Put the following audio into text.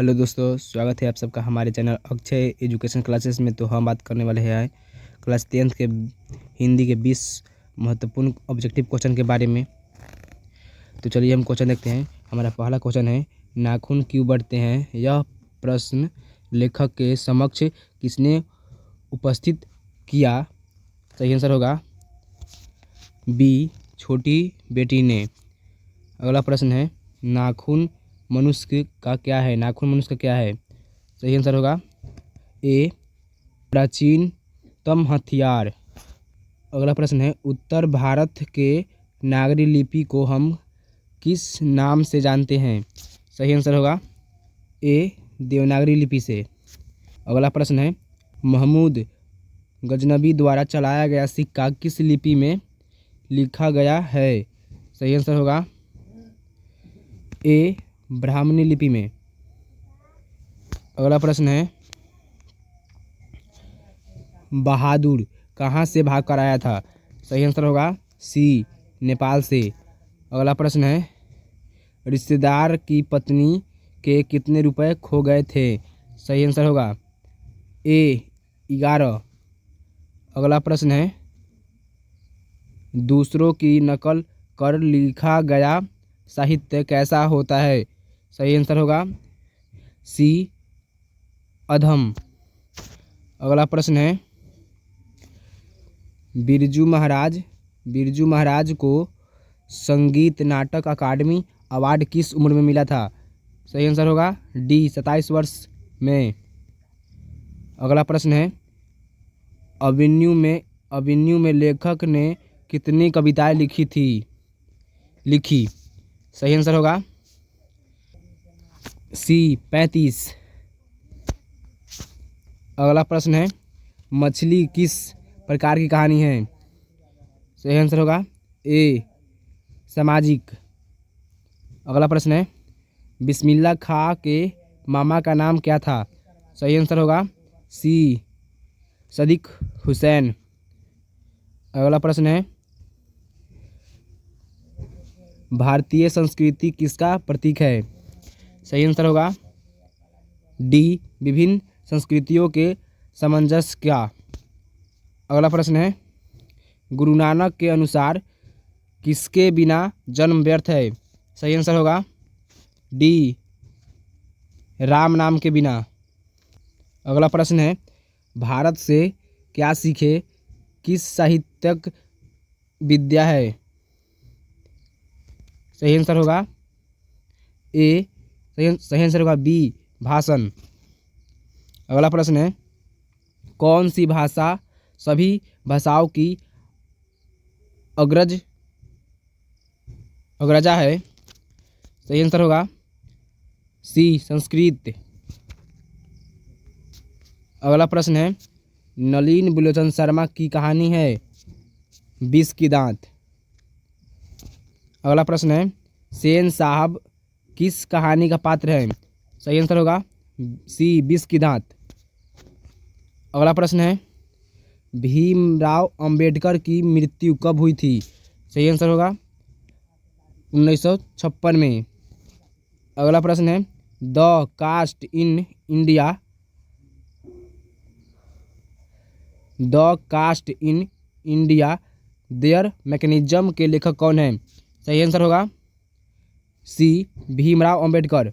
Hello दोस्तों, स्वागत है आप सबका हमारे चैनल अक्षय एजुकेशन क्लासेस में। तो हम बात करने वाले हैं क्लास 10th के हिंदी के 20 महत्वपूर्ण ऑब्जेक्टिव क्वेश्चन के बारे में। तो चलिए हम क्वेश्चन देखते हैं। हमारा पहला क्वेश्चन है, नाखून क्यों बढ़ते हैं? यह प्रश्न लेखक के समक्ष किसने उपस्थित किया? सही आंसर होगा बी, छोटी बेटी ने। अगला प्रश्न है, नाखून मनुष्य का क्या है? नाखून मनुष्य का क्या है? सही आंसर होगा ए, प्राचीनतम हथियार। अगला प्रश्न है, उत्तर भारत के नागरी लिपि को हम किस नाम से जानते हैं? सही आंसर होगा ए, देवनागरी लिपि से। अगला प्रश्न है, महमूद गजनबी द्वारा चलाया गया सिक्का किस लिपि में लिखा गया है? सही आंसर होगा ए, ब्राह्मणी लिपि में। अगला प्रश्न है, बहादुर कहाँ से भाग कर आया था? सही आंसर होगा सी, नेपाल से। अगला प्रश्न है, रिश्तेदार की पत्नी के कितने रुपए खो गए थे? सही आंसर होगा ए, 11। अगला प्रश्न है, दूसरों की नकल कर लिखा गया साहित्य कैसा होता है? सही आंसर होगा सी, अधम। अगला प्रश्न है, बिरजू महाराज को संगीत नाटक अकादमी अवार्ड किस उम्र में मिला था? सही आंसर होगा डी, 27 वर्ष में। अगला प्रश्न है, अभिमन्यु में लेखक ने कितनी कविताएं लिखी? सही आंसर होगा सी, 35। अगला प्रश्न है, मछली किस प्रकार की कहानी है? सही आंसर होगा ए, सामाजिक। अगला प्रश्न है, बिस्मिल्लाह खां के मामा का नाम क्या था? सही आंसर होगा सी, सदीक हुसैन। अगला प्रश्न है, भारतीय संस्कृति किसका प्रतीक है? सही आंसर होगा डी, विभिन्न संस्कृतियों के सामंजस्य का। अगला प्रश्न है, गुरु नानक के अनुसार किसके बिना जन्म व्यर्थ है? सही आंसर होगा डी, राम नाम के बिना। अगला प्रश्न है, भारत से क्या सीखे किस साहित्यिक विद्या है? सही आंसर होगा ए, सही आंसर होगा बी, भाषण। अगला प्रश्न है, कौन सी भाषा सभी भाषाओं की अग्रजा है? सही आंसर होगा सी, संस्कृत। अगला प्रश्न है, नलिन बुलोचन शर्मा की कहानी है 20 की दांत। अगला प्रश्न है, सेन साहब किस कहानी का पात्र है? सही आंसर होगा सी, 20 की दांत। अगला प्रश्न है, भीमराव अंबेडकर की मृत्यु कब हुई थी? सही आंसर होगा 1956 में। अगला प्रश्न है, the caste in India their mechanism के लेखक कौन है? सही आंसर होगा सी, भीमराव अंबेडकर।